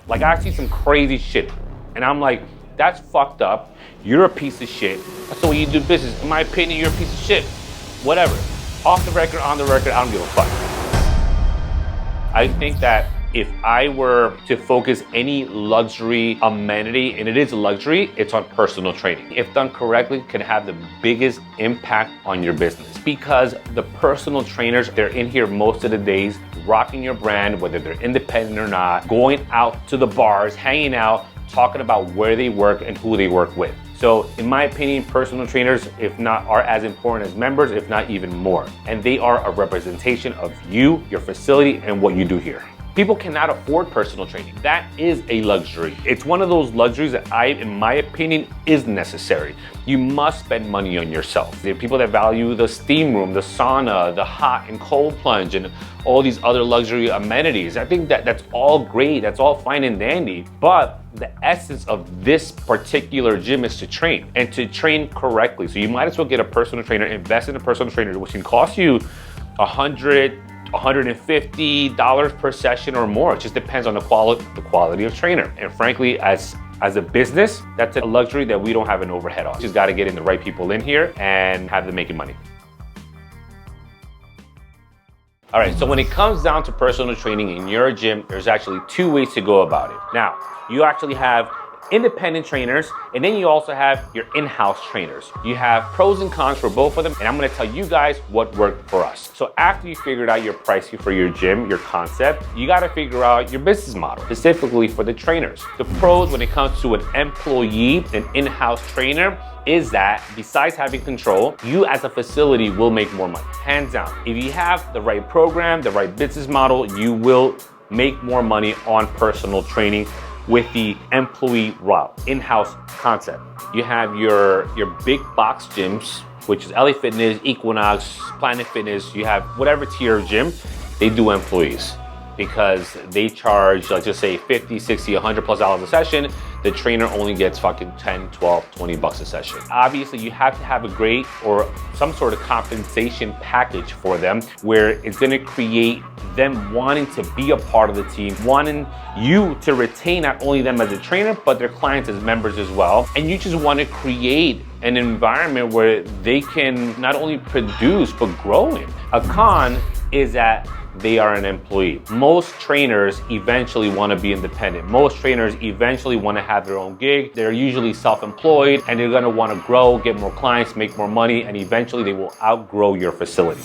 Like, I see some crazy shit, and I'm like, that's fucked up. You're a piece of shit. That's the way you do business. In my opinion, you're a piece of shit. Whatever. Off the record, on the record, I don't give a fuck. I think that if I were to focus any luxury amenity, and it is a luxury, it's on personal training. If done correctly, can have the biggest impact on your business, because the personal trainers, they're in here most of the days, rocking your brand, whether they're independent or not, going out to the bars, hanging out, talking about where they work and who they work with. So in my opinion, personal trainers, if not, are as important as members, if not even more. And they are a representation of you, your facility, and what you do here. People cannot afford personal training. That is a luxury. It's one of those luxuries that in my opinion, is necessary. You must spend money on yourself. There are people that value the steam room, the sauna, the hot and cold plunge, and all these other luxury amenities. I think that that's all great. That's all fine and dandy. But the essence of this particular gym is to train, and to train correctly. So you might as well get a personal trainer, invest in a personal trainer, which can cost you $150 per session or more. It just depends on the quality of trainer. And frankly, as a business, that's a luxury that we don't have an overhead on. Just gotta get in the right people in here and have them making money. All right, so when it comes down to personal training in your gym, there's actually two ways to go about it. Now, you actually have independent trainers, and then you also have your in-house trainers. You have pros and cons for both of them, and I'm gonna tell you guys what worked for us. So after you figured out your pricing for your gym, your concept, you gotta figure out your business model, specifically for the trainers. The pros when it comes to an employee, an in-house trainer, is that besides having control, you as a facility will make more money, hands down. If you have the right program, the right business model, you will make more money on personal training with the employee route, in-house concept. You have your big box gyms, which is LA Fitness, Equinox, Planet Fitness. You have whatever tier of gym, they do employees because they charge, let's just say 50, 60, 100 plus dollars a session. The trainer only gets fucking 10, 12, 20 bucks a session. Obviously, you have to have a great or some sort of compensation package for them where it's gonna create them wanting to be a part of the team, wanting you to retain not only them as a trainer, but their clients as members as well. And you just wanna create an environment where they can not only produce, but grow in. A con is that they are an employee. Most trainers eventually want to be independent. Most trainers eventually want to have their own gig. They're usually self-employed, and they're going to want to grow, get more clients, make more money, and eventually they will outgrow your facility.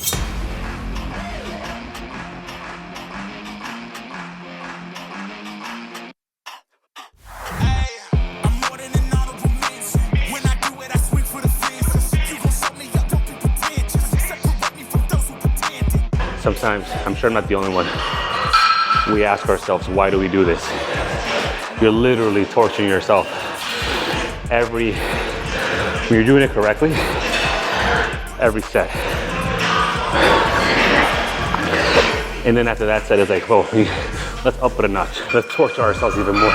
Sometimes, I'm sure I'm not the only one, we ask ourselves, why do we do this? You're literally torturing yourself. When you're doing it correctly, every set. And then after that set, it's like, oh, let's up it a notch. Let's torture ourselves even more.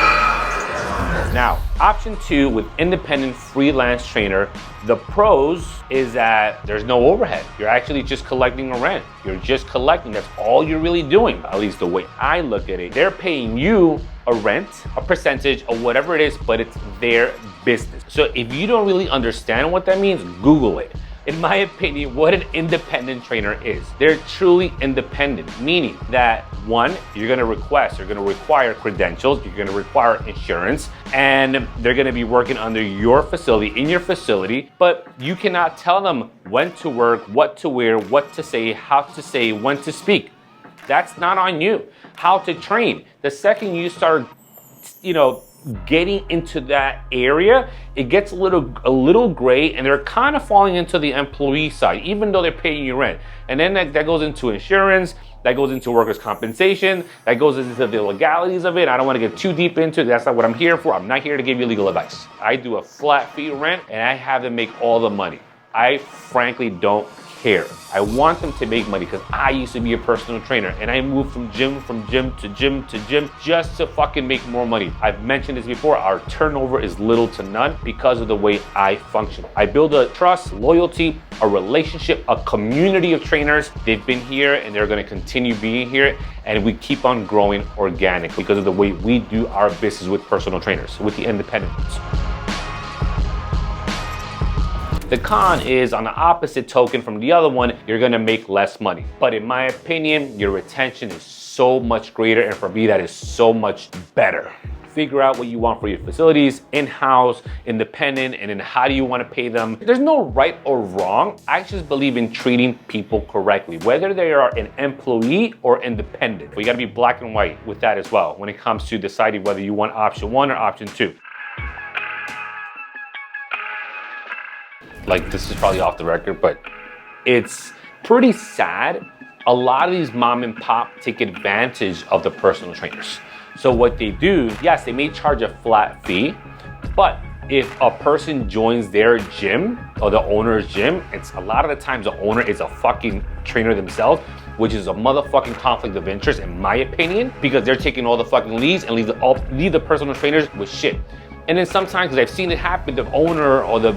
Now, option two with independent freelance trainer, the pros is that there's no overhead. You're actually just collecting a rent. You're just collecting, that's all you're really doing, at least the way I look at it. They're paying you a rent, a percentage of whatever it is, but it's their business. So if you don't really understand what that means, Google it. In my opinion, what an independent trainer is. They're truly independent, meaning that one, you're gonna require credentials, you're gonna require insurance, and they're gonna be working under your facility, in your facility, but you cannot tell them when to work, what to wear, what to say, how to say, when to speak. That's not on you. How to train. The second you start, getting into that area, it gets a little gray, and they're kind of falling into the employee side, even though they're paying you rent. And then that goes into insurance, that goes into workers' compensation, that goes into the legalities of it. I don't want to get too deep into it. That's not what I'm here for. I'm not here to give you legal advice. I do a flat fee rent, and I have them make all the money. I frankly don't care. I want them to make money because I used to be a personal trainer and I moved from gym to gym just to fucking make more money. I've mentioned this before, our turnover is little to none because of the way I function. I build a trust, loyalty, a relationship, a community of trainers. They've been here and they're gonna continue being here, and we keep on growing organically because of the way we do our business with personal trainers, with the independents. The con is, on the opposite token from the other one, you're gonna make less money. But in my opinion, your retention is so much greater, and for me, that is so much better. Figure out what you want for your facilities, in-house, independent, and then how do you wanna pay them. There's no right or wrong. I just believe in treating people correctly, whether they are an employee or independent. But you gotta be black and white with that as well when it comes to deciding whether you want option 1 or option 2. Like, this is probably off the record, but it's pretty sad. A lot of these mom and pop take advantage of the personal trainers. So what they do, yes, they may charge a flat fee, but if a person joins their gym or the owner's gym, it's a lot of the times the owner is a fucking trainer themselves, which is a motherfucking conflict of interest in my opinion, because they're taking all the fucking leads and leave the personal trainers with shit. And then sometimes, because I've seen it happen, the owner or the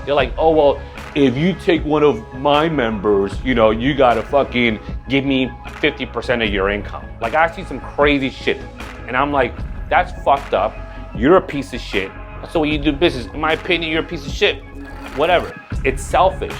they're like, oh, well, if you take one of my members, you know, you gotta fucking give me 50% of your income. Like, I see some crazy shit. And I'm like, that's fucked up. You're a piece of shit. That's the way you do business. In my opinion, you're a piece of shit. Whatever. It's selfish.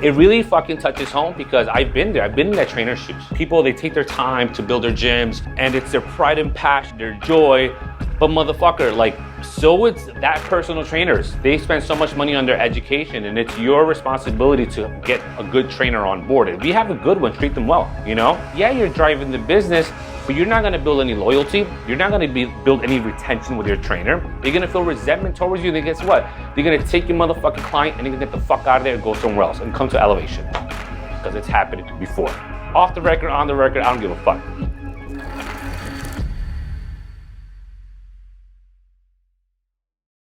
It really fucking touches home because I've been there. I've been in that trainer's shoes. People, they take their time to build their gyms and it's their pride and passion, their joy. But motherfucker, like, so it's that personal trainers. They spend so much money on their education and it's your responsibility to get a good trainer on board. If you have a good one, treat them well, you know? Yeah, you're driving the business, but you're not gonna build any loyalty. You're not gonna build any retention with your trainer. You're gonna feel resentment towards you. Then guess what? They're gonna take your motherfucking client and they're gonna get the fuck out of there and go somewhere else and come to Elevation. Because it's happened before. Off the record, on the record, I don't give a fuck.